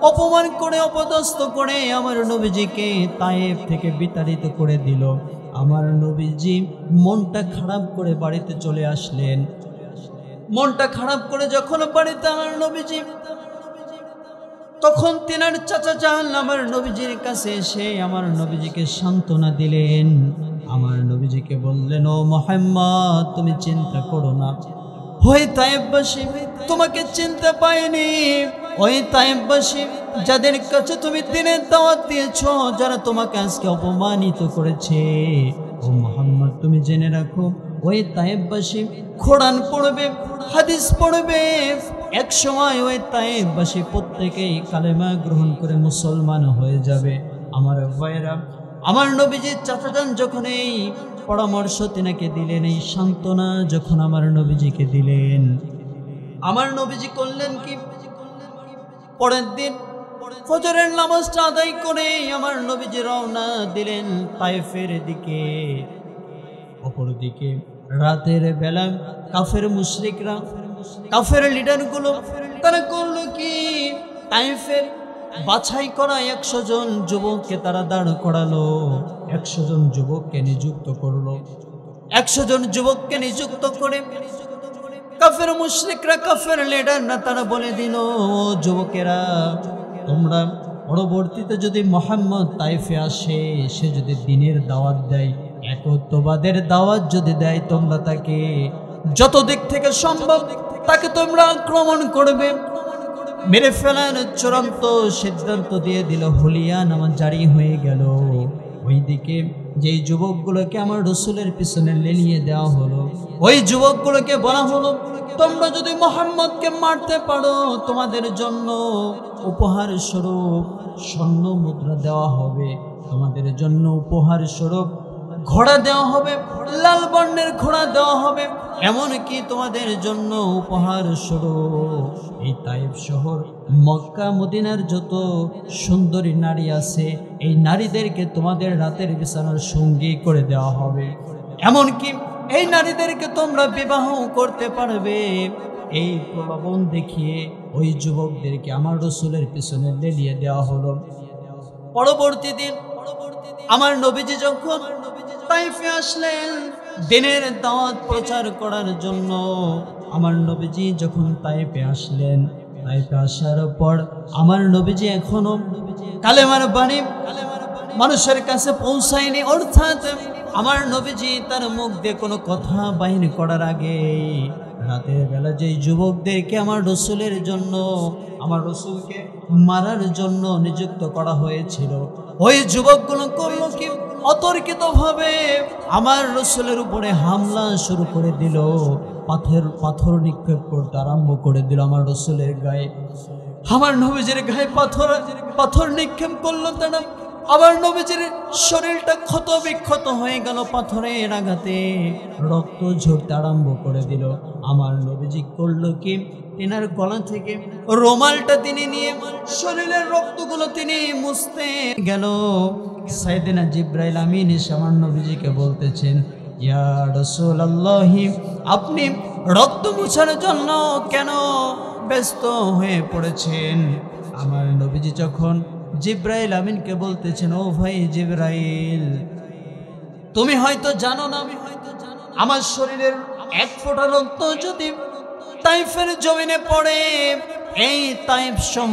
অপমান করে, অপদস্থ করে আমার নবীজিকে তায়েফ থেকে বিতাড়িত করে দিল। আমার নবীজি মনটা খারাপ করে বাড়িতে চলে আসলেন। মনটা খারাপ করে যখন বাড়িতে আমার নবীজি, তখন তিনার চাচা যান আমার নবীজির কাছে এসে আমার নবীজিকে সান্ত্বনা দিলেন। আমার নবীজিকে বললেন, ও মুহাম্মদ, তুমি চিন্তা করো না, ওই তায়েফবাসী তোমাকে চিনতে পায়নি। ওই তায়েফবাসী যাদের কাছে তুমি দ্বীনের দাওয়াত দিয়েছো, যারা তোমাকে আজকে অপমানিত করেছে, ও মুহাম্মদ তুমি জেনে রাখো, ওই তায়েফবাসী কোরআন পড়বে, হাদিস পড়বে, এক সময় ওই তায়েফবাসী প্রত্যেকেই কালেমা গ্রহণ করে মুসলমান হয়ে যাবে। আমার ভাইরা, আমার নবীজির চাচাজান যখন এই পরামর্শ তিনাকে দিলেন, এই সান্ত্বনা যখন আমার নবীজিকে দিলেন, আমার নবীজি করলেন কি, পরের দিন ফজরের নামাজটা আদায় করে আমার নবীজি রওনা দিলেন তায়েফের দিকে। অপরদিকে রাতের বেলা কাফের মুশরিকরা, কাফের লিডারগুলো তারা করলো কি, তায়েফের বাছাই করা 100 জন যুবককে তারা দাঁড় করালো, 100 জন যুবককে নিযুক্ত করলো। 100 জন যুবককে নিযুক্ত করে কাফের মুশরিকরা, কাফের লিডাররা তারা বলে দিল, যুবকেরা তোমরা পরবর্তীতে যদি মুহাম্মদ তায়েফে আসে, সে যদি দ্বীনের দাওয়াত দেয়, একত্ববাদের দাওয়াত যদি দেয়, তোমরা তাকে যত দিক থেকে সম্ভব তাকে তোমরা আক্রমণ করবে, মেরে ফেলার চূড়ান্ত সিদ্ধান্ত দিয়ে দিল। হুলিয়া নামা জারি হয়ে গেল। ওইদিকে যেই যুবকগুলোকে আমার রাসূলের পিছনে লেলিয়ে দেওয়া হলো, ওই যুবকগুলোকে বলা হলো, তোমরা যদি মুহাম্মদকে মারতে পারো, তোমাদের জন্য উপহার স্বরূপ স্বর্ণ মুদ্রা দেওয়া হবে, তোমাদের জন্য উপহার স্বরূপ ঘোড়া দেওয়া হবে, লাল বর্ণের ঘোড়া দেওয়া হবে, এমনকি তোমাদের জন্য উপহার স্বরূপ এই তায়েফ শহর, মক্কা মদিনার যত সুন্দরী নারী আছে, এই নারীদেরকে তোমাদের রাতের বিছানার সঙ্গী করে দেওয়া হবে, এমনকি এই নারীদেরকে তোমরা বিবাহ করতে পারবে। এই প্রলোভন দেখিয়ে ওই যুবকদেরকে আমার রাসূলের পিছনে লেলিয়ে দেওয়া হলো। পরবর্তী দিন আমার নবীজি যখন তায়েফে আসলেন দ্বীনের দাওয়াত প্রচার করার জন্য, আমার নবীজি যখন তায়েফে আসলেন, তায়েফে আসার পর আমার নবীজি এখনো কালেমার বাণী মানুষের কাছে পৌঁছায়নি, অর্থাৎ আমার নবীজি তার মুখ দিয়ে কোনো কথা বাহির করার আগে রাতের বেলা যেই যুবকদেরকে আমার রাসূলের জন্য, আমার রাসূলকে মারার জন্য নিযুক্ত করা হয়েছিল, ওই যুবকগুলো করলো কি, অতর্কিতভাবে আমার রাসূলের উপরে হামলা শুরু করে দিল, পাথর নিক্ষেপ করতে আরম্ভ করে দিল আমার রাসূলের গায়ে। আমার নবীজির গায়ে পাথর নিক্ষেপ করলো তারা। আমার নবীজির শরীরটা ক্ষত বিক্ষত হয়ে গেল পাথরের আঘাতে, রক্ত ঝরতে আরম্ভ করে দিল। আমার নবীজি করলো কি, তেনার গলা থেকে রুমালটা তিনি নিয়ে শরীরের রক্তগুলো তিনি মুছতে গেল। সাইয়েদনা জিবরাইল আমিন এসে আমার নবীজিকে বলতেছেন, ইয়া রাসূলুল্লাহি, আপনি রক্ত মুছার জন্য কেন ব্যস্ত হয়ে পড়েছেন? আমার নবীজি যখন জিব্রাইল আমিনকে বলতেছেন, ও ভাই জিব্রাইল, তুমি হয়তো জানো না, আমার শরীরের এক ফোঁটা রক্ত যদি তাইফের জমিনে পড়ে, এই তাইফ সহ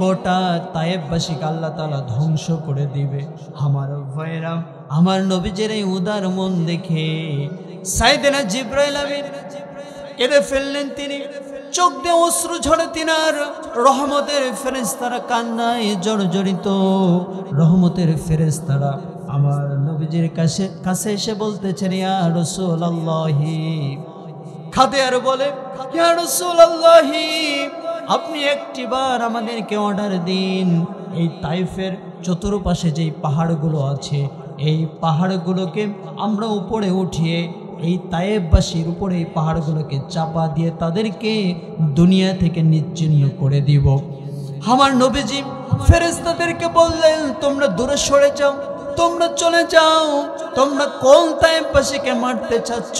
গোটা তাইফবাসীকে আল্লাহ তাআলা ধ্বংস করে দিবে। আমার ভাইরা, আমার নবীজির এই উদার মন দেখে সাইয়েদনা জিব্রাইল আমিন কেঁদে ফেললেন। তিনি চোখ দিয়ে অশ্রু ঝরে, তিনার রহমতের ফেরেশতারা কান্নায় জর্জরিত। রহমতের ফেরেশতারা আমার নবীজির কাছে এসে বলতেছেন, ইয়া রাসূলুল্লাহি, খাদে আর বলে, ইয়া রাসূলুল্লাহি, আপনি একটিবার আমাদেরকে অর্ডার দিন, এই তাইফের চতুর্পাশে যেই পাহাড়গুলো আছে, এই পাহাড়গুলোকে আমরা উপরে উঠিয়ে এই তায়েববাসীর উপরে এই পাহাড়গুলোকে চাপা দিয়ে তাদেরকে দুনিয়া থেকে নিশ্চিহ্ন করে দিব। আমার নবীজি ফেরেশতাদেরকে বললেন, তোমরা দূরে সরে যাও, তোমরা চলে যাও, তোমরা কোন তায়েববাসীকে মারতে চাচ্ছ?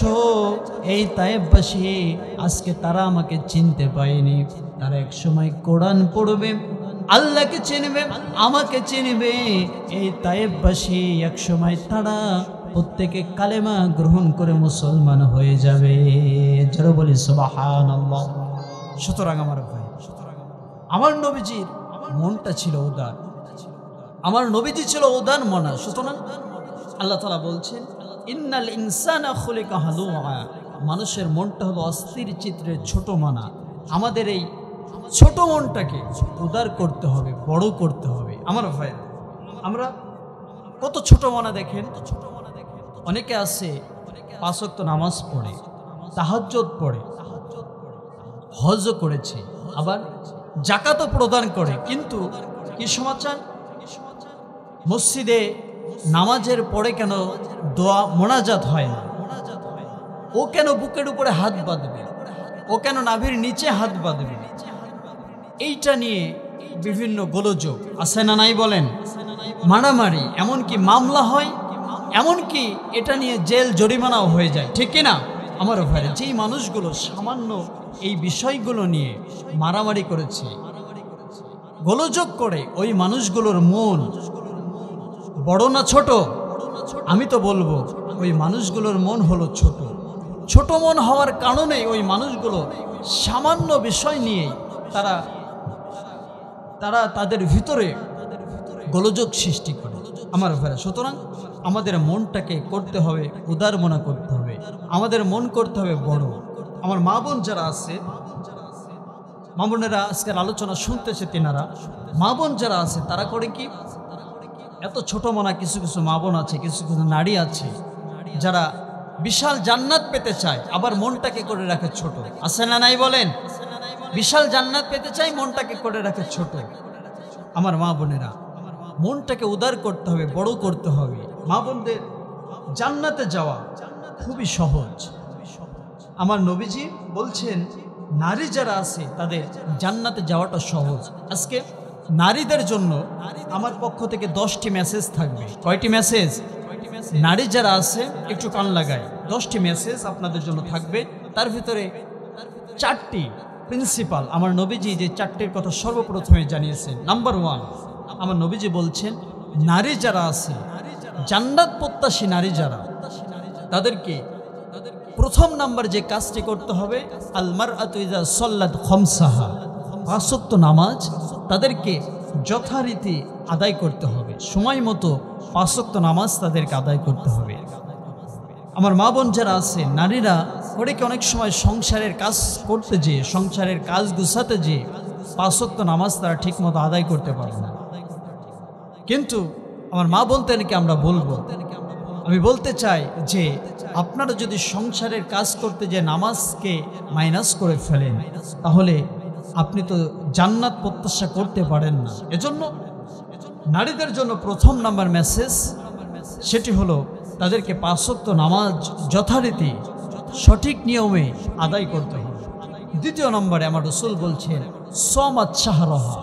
এই তায়েববাসী আজকে তারা আমাকে চিনতে পায়নি, তারা এক সময় কোরআন পড়বে, আল্লাহকে চিনবে, আমাকে চিনবে। এই তায়েববাসী এক সময় তারা প্রত্যেকে কালেমা গ্রহণ করে মুসলমান হয়ে যাবে। যারা বলি সুবহানাল্লাহ। সুতরাং আমার ভাই, আমার নবীজির মনটা ছিল উদার, আমার নবীজি ছিল উদার মনা। সুতরাং আল্লাহ তাআলা বলছেন, ইন্নাল ইনসানা খুলিকা হালুআ, মানুষের মনটা হলো অস্থির চিত্রের ছোট মনা। আমাদের এই ছোট মনটাকে উদার করতে হবে, বড় করতে হবে। আমার ভাই, আমরা কত ছোট মনা দেখেন। অনেকে আছে 5 ওয়াক্ত নামাজ পড়ে, তাহাজ্জুদ পড়ে, হজও করেছে, আবার যাকাতও প্রদান করে, কিন্তু কি সমাচার? মসজিদে নামাজের পরে কেন দোয়া মোনাজাত হয় না? ও কেন বুকের উপরে হাত বাঁধবে? ও কেন নাভির নিচে হাত বাঁধবে? এইটা নিয়ে বিভিন্ন গোলযোগ আছে না নাই বলেন? মারামারি, এমনকি মামলা হয়, এমনকি এটা নিয়ে জেল জরিমানাও হয়ে যায়, ঠিক কিনা? আমার ভাই, যেই মানুষগুলো সামান্য এই বিষয়গুলো নিয়ে মারামারি করেছে, গোলযোগ করে, ওই মানুষগুলোর মন বড় না ছোট? আমি তো বলবো ওই মানুষগুলোর মন হলো ছোট। ছোট মন হওয়ার কারণে ওই মানুষগুলো সামান্য বিষয় নিয়ে তারা তাদের ভিতরে গোলযোগ সৃষ্টি করে। আমার ভাইরা, সুতরাং আমাদের মনটাকে করতে হবে উদার মনা করতে হবে, আমাদের মন করতে হবে বড়। আমার মা বোন যারা আছে, মা বোনেরা আজকের আলোচনা শুনতেছে, তেনারা মা বোন যারা আছে তারা করে কি? এত ছোট মনা কিছু কিছু মা বোন আছে, কিছু কিছু নারী আছে যারা বিশাল জান্নাত পেতে চায়, আবার মনটাকে করে রাখে ছোট। আছে না নাই বলেন? বিশাল জান্নাত পেতে চাই, মনটাকে করে রাখে ছোট। আমার মা বোনেরা, মনটাকে উদার করতে হবে, বড় করতে হবে। মা বোনদের জান্নাতে যাওয়া খুবই সহজ। আমার নবীজি বলছেন, নারী যারা আছে তাদের জান্নাতে যাওয়াটা সহজ। আজকে নারীদের জন্য আমার পক্ষ থেকে 10টি মেসেজ থাকবে। কয়টি মেসেজ? নারী যারা আছে একটু কান লাগায়, 10টি মেসেজ আপনাদের জন্য থাকবে। তার ভিতরে 4টি প্রিন্সিপাল আমার নবীজি যে 4টির কথা সর্বপ্রথমে জানিয়েছেন। নাম্বার 1, আমার নবীজি বলছেন, নারী যারা আছে, জান্নাত প্রত্যাশী নারী যারা, তাদেরকে প্রথম নাম্বার যে কাজটি করতে হবে, আল মারআতু ইযা সাল্লাত খামসাহা, 5 ওয়াক্ত নামাজ তাদেরকে যথারীতি আদায় করতে হবে। সময় মতো 5 ওয়াক্ত নামাজ তাদেরকে আদায় করতে হবে। আমার মা বোন যারা আছে, নারীরা অনেকে অনেক সময় সংসারের কাজ করতে যেয়ে, সংসারের কাজ গুছাতে যেয়ে 5 ওয়াক্ত নামাজ তারা ঠিক মতো আদায় করতে পারে না। কিন্তু আমার মা বোনদেরকে আমরা বলবো, আমি বলতে চাই যে আপনারা যদি সংসারের কাজ করতে যে নামাজকে মাইনাস করে ফেলেন, তাহলে আপনি তো জান্নাত প্রত্যাশা করতে পারেন না। এজন্য নারীদের জন্য প্রথম নাম্বার মেসেজ, সেটি হলো তাদেরকে 5 ওয়াক্ত নামাজ যথারীতি সঠিক নিয়মে আদায় করতে হবে। দ্বিতীয় নম্বরে আমার রাসূল বলছেন, সামাত শাহরাহা,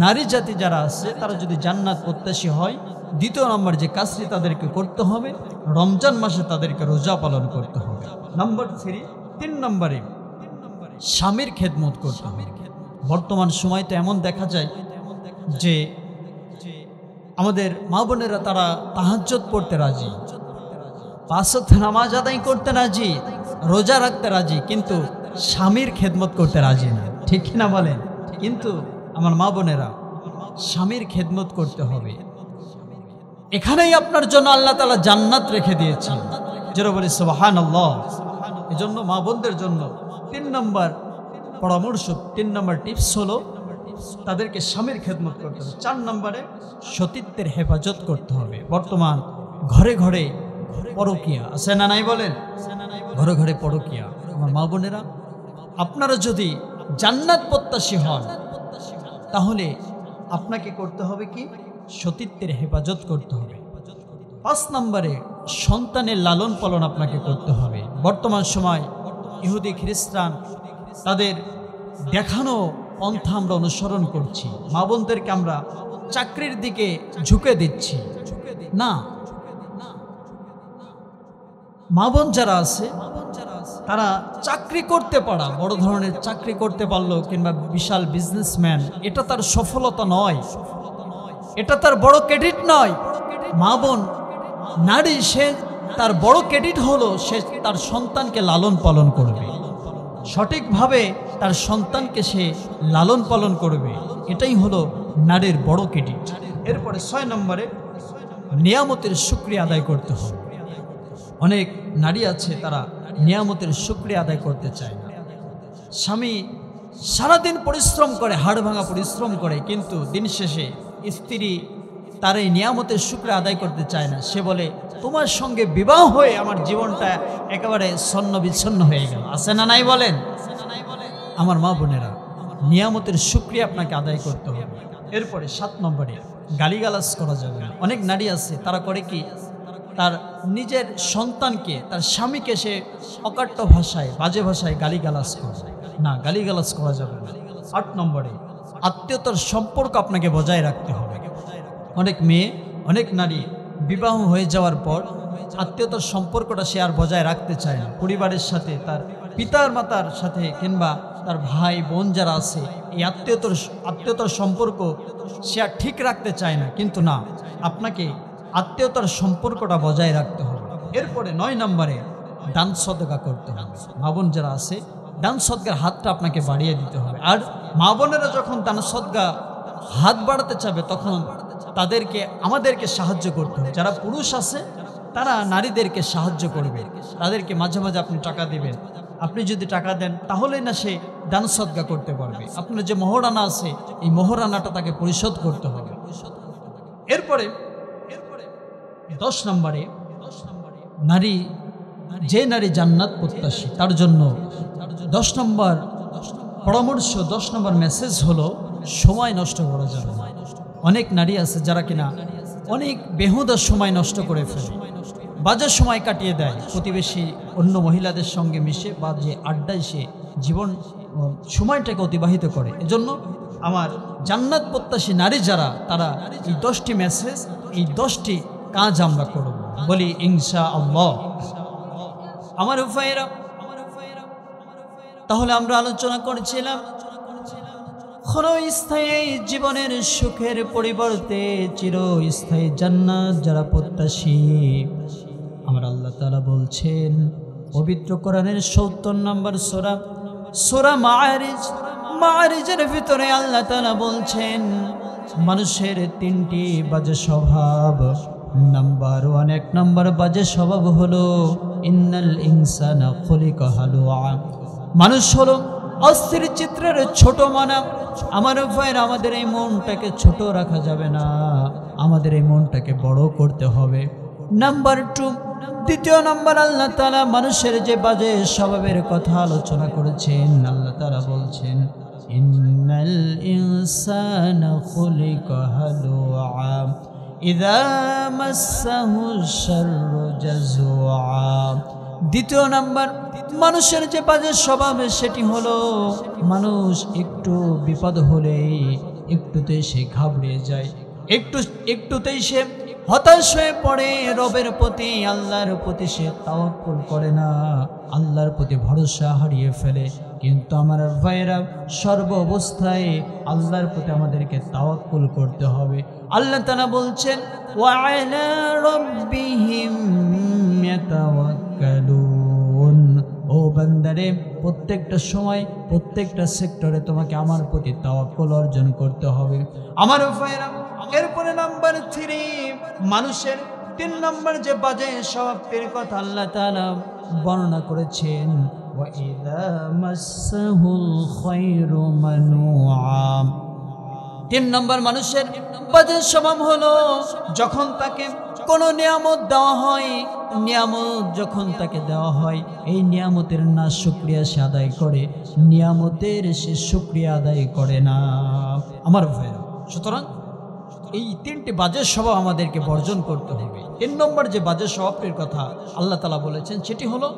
নারী জাতি যারা আছে তারা যদি জান্নাত প্রত্যাশী হয় দ্বিতীয় নম্বর যে কাজটি তাদেরকে করতে হবে, রমজান মাসে তাদেরকে রোজা পালন করতে হবে। নাম্বার 3, 3 নম্বরে স্বামীর খেদমত করতে হবে। বর্তমান সময় তো এমন দেখা যায় যে আমাদের মা বোনেরা তারা তাহাজ্জুদ পড়তে রাজি, 5 ওয়াক্ত নামাজ আদায় করতে রাজি, রোজা রাখতে রাজি, কিন্তু স্বামীর খেদমত করতে রাজি না। ঠিক না বলেন? কিন্তু আমার মা বোনেরা, স্বামীর খেদমত করতে হবে। এখানেই আপনার জন্য আল্লাহ তাআলা জান্নাত রেখে দিয়েছেন। যারা বলি সুবহানাল্লাহ। এজন্য মা বোনদের জন্য 3 নম্বর পরামর্শ, 3 নম্বর টিপস হলো তাদেরকে স্বামীর খেদমত করতে হবে। 4 নম্বরে সতীত্বের হেফাজত করতে হবে। বর্তমান ঘরে ঘরে পরকীয়া আছে না নাই বলেন? ঘরে ঘরে পরকীয়া। আমার মা বোনেরা, আপনারা যদি জান্নাত প্রত্যাশী হন তাহলে আপনাকে করতে হবে কি? সতীত্বের হেফাজত করতে হবে। 5 নম্বরে সন্তানের লালন পালন আপনাকে করতে হবে। বর্তমান সময় ইহুদি খ্রিস্টান তাদের দেখানো পন্থা আমরা অনুসরণ করছি, মা বোনদেরকে আমরা চাকরির দিকে ঝুঁকে দিচ্ছি না। মা বোন যারা আছে তারা চাকরি করতে পারা, বড় ধরনের চাকরি করতে পারলো কিংবা বিশাল বিজনেসম্যান, এটা তার সফলতা নয়, এটা তার বড় ক্রেডিট নয়। মা বোন নারী, সে তার বড় ক্রেডিট হলো সে তার সন্তানকে লালন পালন করবে, সঠিকভাবে তার সন্তানকে সে লালন পালন করবে, এটাই হলো নারীর বড় ক্রেডিট। এরপরে 6 নম্বরে নিয়ামতের শুকরিয়া আদায় করতে হবে। অনেক নারী আছে তারা নিয়ামতের শুকরিয়া আদায় করতে চায় না। স্বামী সারাদিন পরিশ্রম করে, হাড় ভাঙা পরিশ্রম করে, কিন্তু দিন শেষে স্ত্রী তার এই নিয়ামতের শুকরিয়া আদায় করতে চায় না। সে বলে, তোমার সঙ্গে বিবাহ হয়ে আমার জীবনটা একেবারে ছন্ন বিচ্ছন্ন হয়ে গেল। আছে না নাই বলেন? আমার মা বোনেরা, নিয়ামতের শুকরিয়া আপনাকে আদায় করতে হবে। এরপরে 7 নম্বরে গালিগালাজ করা যাবে না। অনেক নারী আছে তারা করে কি, তার নিজের সন্তানকে, তার স্বামীকে সে অকাট্য ভাষায়, বাজে ভাষায় গালিগালাজ করে। না, গালিগালাজ করা যাবে না। 8 নম্বরে আত্মীয়তার সম্পর্ক আপনাকে বজায় রাখতে হবে। অনেক মেয়ে, অনেক নারী বিবাহ হয়ে যাওয়ার পর আত্মীয়তার সম্পর্কটা সে আর বজায় রাখতে চায় না। পরিবারের সাথে, তার পিতার মাতার সাথে কিংবা তার ভাই বোন যারা আছে, এই আত্মীয়তার সম্পর্ক সে আর ঠিক রাখতে চায় না। কিন্তু না, আপনাকে আত্মীয়তার সম্পর্কটা বজায় রাখতে হবে। এরপরে 9 নম্বরে দান সদকা করতে হবে। মা বোন যারা আছে, দান সদকার হাতটা আপনাকে বাড়িয়ে দিতে হবে। আর মা বোনেরা যখন দান সদকা হাত বাড়াতে চাবে তখন আমাদেরকে সাহায্য করতে হবে। যারা পুরুষ আছে তারা নারীদেরকে সাহায্য করবে, তাদেরকে মাঝে মাঝে আপনি টাকা দিবেন। আপনি যদি টাকা দেন তাহলেই না সে দান সদকা করতে পারবে। আপনার যে মোহরানা আছে, এই মোহরানাটা তাকে পরিশোধ করতে হবে। এরপরে 10 নম্বরে যে নারী জান্নাত প্রত্যাশী তার জন্য 10 নম্বর পরামর্শ, 10 নম্বর মেসেজ হলো সময় নষ্ট করা যাবে না। অনেক নারী আছে যারা কিনা অনেক বেহুদা সময় নষ্ট করে ফেলে, বাজে সময় কাটিয়ে দেয়, প্রতিবেশী অন্য মহিলাদের সঙ্গে মিশে বা যে আড্ডায় সে জীবন সময়টাকে অতিবাহিত করে। এজন্য আমার জান্নাত প্রত্যাশী নারী যারা, তারা এই 10টি মেসেজ, এই 10টি কাজ আমরা করব, বলি ইনশাআল্লাহ। আমার ভাইয়েরা, তাহলে আমরা আলোচনা করেছিলাম ক্ষণস্থায়ী জীবনের সুখের পরিবর্তে চিরস্থায়ী জান্নাত যারা প্রত্যাশী। আমার আল্লাহ তাআলা বলছেন পবিত্র কোরআনের 70 নম্বর সূরা মাআরিজের ভিতরে আল্লাহ তাআলা বলছেন মানুষের 3টি বাজে স্বভাব। নাম্বার 1, 1 নম্বর বাজে স্বভাব হলো ইন্নাল ইনসানা খুলিকা হালুআ। মানুষ হলো অস্থির চিত্রের ছোট মনা। আমার ভাইয়ের, আমাদের এই মনটাকে ছোট রাখা যাবে না, আমাদের এই মনটাকে বড় করতে হবে। নাম্বার 2, 2 নম্বর আল্লাহ তাআলা মানুষের যে বাজে স্বভাবের কথা আলোচনা করেছেন, আল্লাহ তাআলা বলছেন ইন্নাল ইনসানা খুলিকা হালুআ ইযা মাসসাহু শাররু জাযুআ। 2 নম্বর মানুষের যে বাজে স্বভাব সেটি হলো মানুষ একটু বিপদ হলেই একটুতেই সে ঘাবড়ে যায়, একটুতেই সে হতাশ হয়ে পড়ে, রবের প্রতি আল্লাহর প্রতি সে তাওয়াক্কুল করে না, আল্লাহর প্রতি ভরসা হারিয়ে ফেলে। কিন্তু আমার ভাইরা, সর্ব অবস্থায় আল্লাহর প্রতি আমাদেরকে তাওয়াক্কুল করতে হবে। আল্লাহ তাআলা বলছেন, ওয়া আলা রাব্বিহিম ইয়াতাওয়াক্কালুন। ও বান্দারে, প্রত্যেকটা সময় প্রত্যেকটা সেক্টরে তোমাকে আমার প্রতি তাওয়াক্কুল অর্জন করতে হবে। আমার ভাইরা, এরপরে নাম্বার 3, মানুষের 3 নম্বর যে বাজে স্বভাবের কথা আল্লাহ তাআলা বর্ণনা করেছেন, ওয়া ইযা মাসসাহুল খায়রু মানুআ। 3 নম্বর মানুষের বাজে স্বভাব হলো, যখন তাকে কোনো নিয়ামত দেওয়া হয়, নিয়ামত যখন তাকে দেওয়া হয়, এই নিয়ামতের না শুকরিয়া সে আদায় করে, নিয়ামতের সে শুকরিয়া আদায় করে না। আমার ভাইরা, সুতরাং এই 3টি বাজে স্বভাব আমাদেরকে বর্জন করতে হবে। 3 নম্বর যে বাজে স্বভাবটির কথা আল্লাহ তাআলা বলেছেন, সেটি হলো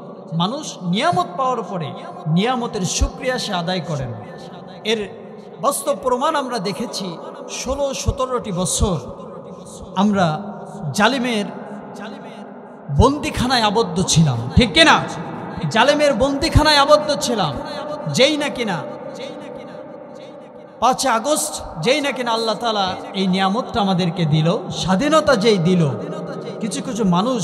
মানুষ নিয়ামত পাওয়ার পরে নিয়ামতের শুকরিয়া সে আদায় করে না। এর বাস্তব প্রমাণ আমরা দেখেছি। 16-17টি বছর আমরা জালিমের বন্দিখানায় আবদ্ধ ছিলাম, ঠিক কিনা? জালিমের বন্দিখানায় আবদ্ধ ছিলাম। যেই না কিনা 5 আগস্ট যেই না কিনা আল্লাহ তাআলা এই নিয়ামতটা আমাদেরকে দিল, স্বাধীনতা যেই দিল, কিছু কিছু মানুষ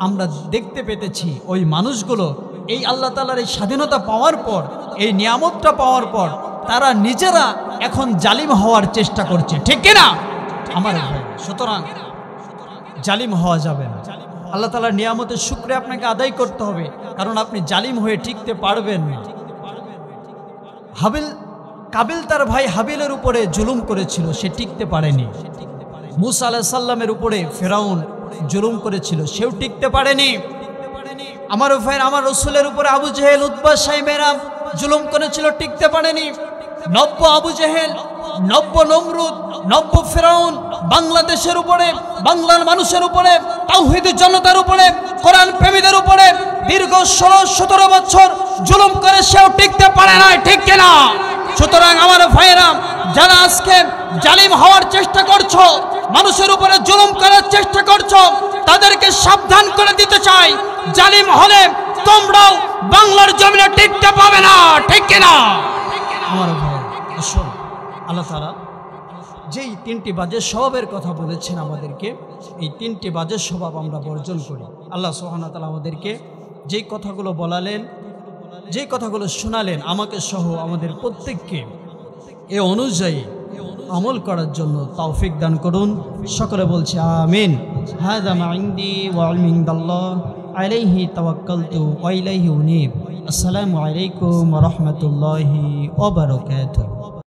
আমরা দেখতে পেতেছি, ওই মানুষগুলো এই আল্লাহ তাআলার এই স্বাধীনতা পাওয়ার পর, এই নিয়ামতটা পাওয়ার পর তারা নিজেরা এখন জালিম হওয়ার চেষ্টা করছে, ঠিক কিনা আমার ভাই? সুতরাং জালিম হওয়া যাবে না। আল্লাহ তাআলার নিয়ামতের শুকরিয়া আপনাকে আদায় করতে হবে, কারণ আপনি জালিম হয়ে টিকতে পারবেন না। কাবিল তার ভাই হাবিলের উপরে জুলুম করেছিল, সে টিকতে পারেনি। মূসা আলাইহিস সালামের উপরে ফেরাউন জুলুম করেছিল, সেও টিকতে পারেনি। আমার ভাই, আমার রাসূলের উপরে আবু জেহেল, উতবা, শাইবারা জুলুম করেছিল, টিকতে পারেনি। নব্য আবু জেহেল, নব্য নমরুদ, নব্য ফেরাউন বাংলাদেশের উপরে, বাংলার মানুষের উপরে, তাওহীদের জনতার উপরে, কোরআন প্রেমীদের উপরে দীর্ঘ 16-17 বছর জুলুম করে, সেও টিকতে পারে না, ঠিক কিনা? সুতরাং আমার ভাইয়েরা, যারা আজকে জালিম হওয়ার চেষ্টা করছো, মানুষের উপরে জুলুম করার চেষ্টা করছো, তাদেরকে সাবধান করে দিতে চাই, জালিম হলে তোমরাও বাংলার জমিনে টিকতে পাবে না, ঠিক কিনা? আমার ভাই, আসুন, আল্লাহ তাআলা যেই 3টি বাজে স্বভাবের কথা বলেছেন আমাদেরকে, এই 3টি বাজে স্বভাব আমরা বর্জন করি। আল্লাহ সুবহানাহু ওয়া তাআলা আমাদেরকে যেই কথাগুলো বলালেন, যেই কথাগুলো শোনালেন, আমাকে সহ আমাদের প্রত্যেককে এ অনুযায়ী আমল করার জন্য তৌফিক দান করুন। সকলে বলছি আমিন। হাযা মা ইনদি ওয়া ইলমু ইনদাল্লাহ, আলাইহি তাওয়াক্কালতু ওয়া ইলাইহি উনীব। আসসালামু আলাইকুম ওয়া রাহমাতুল্লাহি ওয়া বারাকাতুহু।